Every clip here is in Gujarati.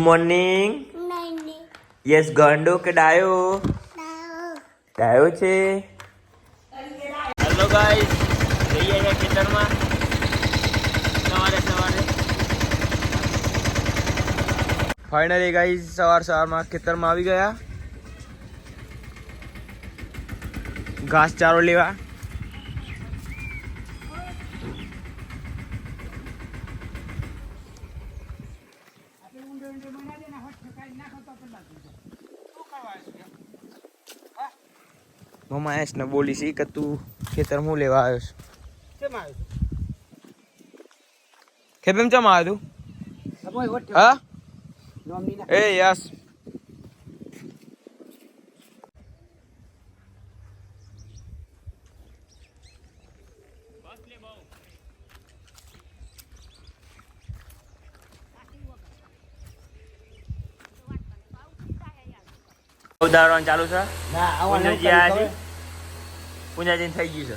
મોર્નિંગ. યસ ગાંડો કે ડાયો? ડાયો છે. હેલો ગાઈસ, જઈએ છે ખેતરમાં સવારે. ફાઇનલી ગાઈસ સવારમાં ખેતરમાં આવી ગયા ઘાસ ચારો લેવા. મમ્મા એસ ને બોલી સી કે તું ખેતર હું લેવા આવ્યો છે? કેમ આવ્યો ખેતર ચમ આવ્યો તું? હા એ યસ. ઉદાહરણ ચાલુ છે. પૂંજાજી થઈ ગયું છે.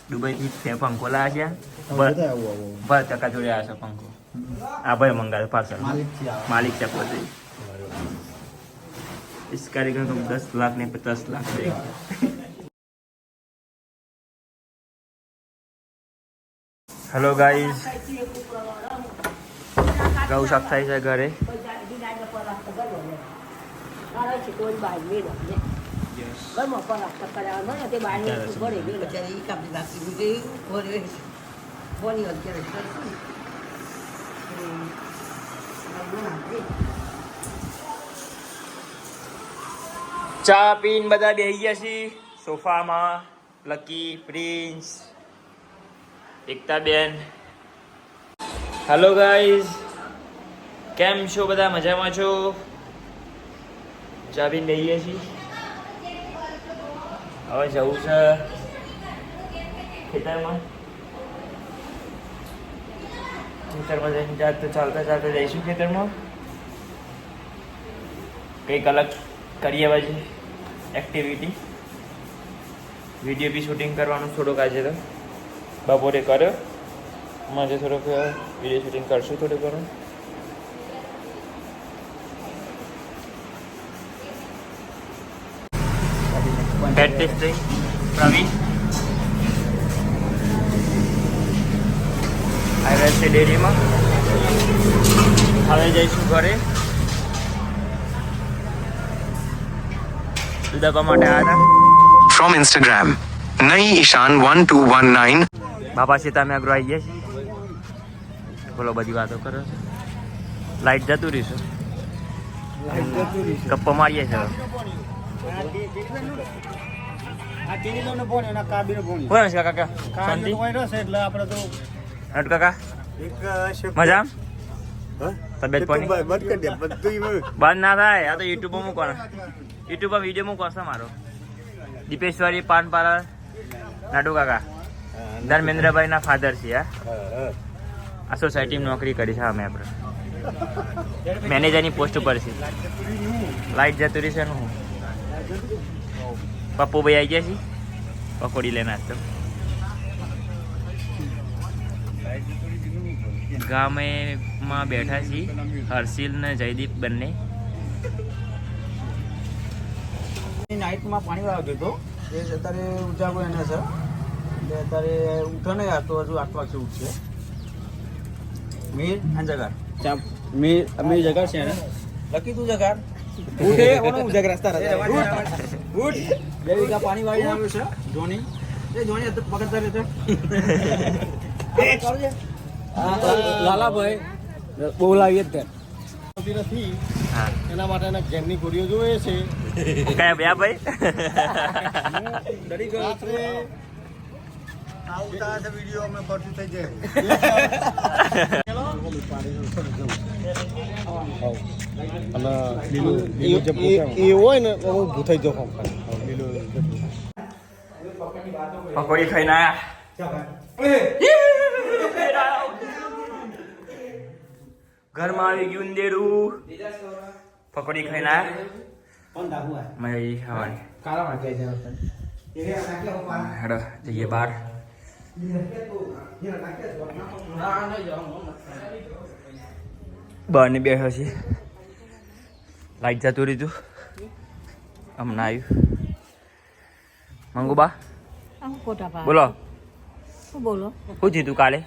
દુબઈ થી પંખો લાવ્યા છે. 10% જોડે આવ્યો છે પંખો. આ ભાઈ મંગાવ્યો પાર્સલ. માલિક છે પોતે. इस कारीगर को 10 लाख ने 50 लाख देंगे. हेलो गाइस, गौ साफ થાય છે ઘરે. ચા પીને બધા બેસી ગયા છીએ સોફામાં. લકી, પ્રિન્સ, એકતા બેન. હેલો ગાઈઝ, કેમ છો બધા? મજામાં છો? ચા પીને બેસી ગયા છીએ. હવે જવું છે ખેતરમાં. જઈને ચાલતા જઈશું ખેતરમાં. કંઈક અલગ કરીએ પછી એક્ટિવિટી. વિડીયો બી શૂટિંગ કરવાનું થોડુંક આજે તો બપોરે કર્યો. આજે થોડુંક વિડીયો શૂટિંગ કરશું થોડુંક ઘણું. બેડ ટેસ્ટિંગ પ્રવીણ આવ્યા છે ડેરીમાં. હવે જઈશું ઘરે. From Instagram, Nai Ishan 1219. બાપા સીતા મેં અગ્રો આવી ગયા છીએ. બોલો, બધી વાતો કરો. લાઈટ જતું રહીશું. ગપ્પો મારીએ છે. કોણ છે કાકા? શાંતિ કાકા મજા? તબિયત પાણી બંધ ના થાય. આ તો યુટ્યુબમાં મૂકવાના. યુટ્યુબમાં વિડીયો મૂકવા છે મારો. દીપેશ્વરી પાન પાર્લર નાટુ કાકા ધર્મેન્દ્રભાઈ ના ફાધર છે. આ સોસાયટીમાં નોકરી કરી છે અમે. આપણે મેનેજરની પોસ્ટ ઉપર છે. લાઈટ જતું રહેશે ને. હું પપ્પુ ભાઈ આવી ગયા છે. પકોડી લઈને આવતો. ગામેમાં બેઠા છીએ હર્ષિલ ને જયદીપ બંને. નાઇટમાં પાણી વાળો હતો એ અત્યારે ઉજાગો એને છે. એટલે અત્યારે ઉઠો નહીં આવતો. હજુ 8 વાગે ઉઠશે. મીર અને જગાર મીર જગાર છે ને. લકી તું જગાર ઉઠે કોનો ઉજાગર રસ્તા રહે. ઉઠ 2 વીઘા પાણી વાળીને આવ્યો છે ધોની. એ ધોની પકડતા રહેતો. લાલાભાઈ બોલાવીએ જ નથી. એના માટે એના ઘેરની ગોળીઓ જોઈએ છે. કયા બે ભાઈ? રાત્રે આવતા છે વિડીયો અમે ફરતી થઈ જાય. અને લીલું એ હોય ને હું ભૂથાઈ જાઉં. પકોડી ખાઈને આયા. ઘરમાં આવી ગયું અંધેરું. પકોડી ખાઈને આવ્યા મજા આવી ખાવાની. હેડો જઈએ બહાર. બહારની બેઠો છે. લાઈટ જતું રહ્યું હમણાં આવ્યું. મંગુબા બોલો બોલો શું જીતું કાલે?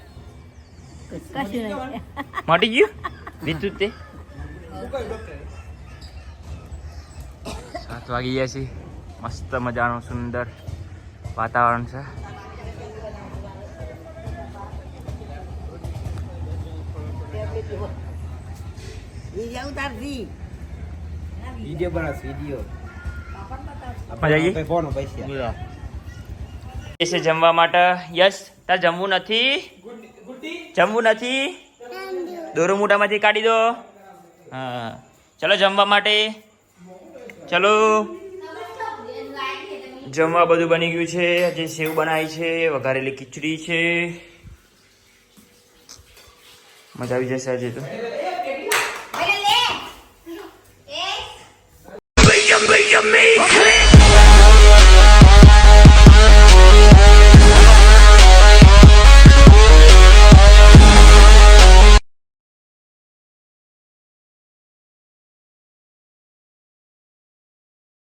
મટી ગયું જીતું તે. 7 વાગી ગયા છે. મસ્ત મજાનું સુંદર વાતાવરણ છે. વિડિયો બનાસ વિડિયો મજા આવી કોનો પૈસા એસે જમવા માટે. યસ તાર જમવું નથી? જમવું નથી? દોરો મોઢામાંથી કાઢી દો. હા ચલો જમવા માટે. ચલો જમવા બધું બની ગયું છે. જે સેવ બનાવી છે, વઘારેલી ખીચડી છે. મજા આવી જશે આજે તો.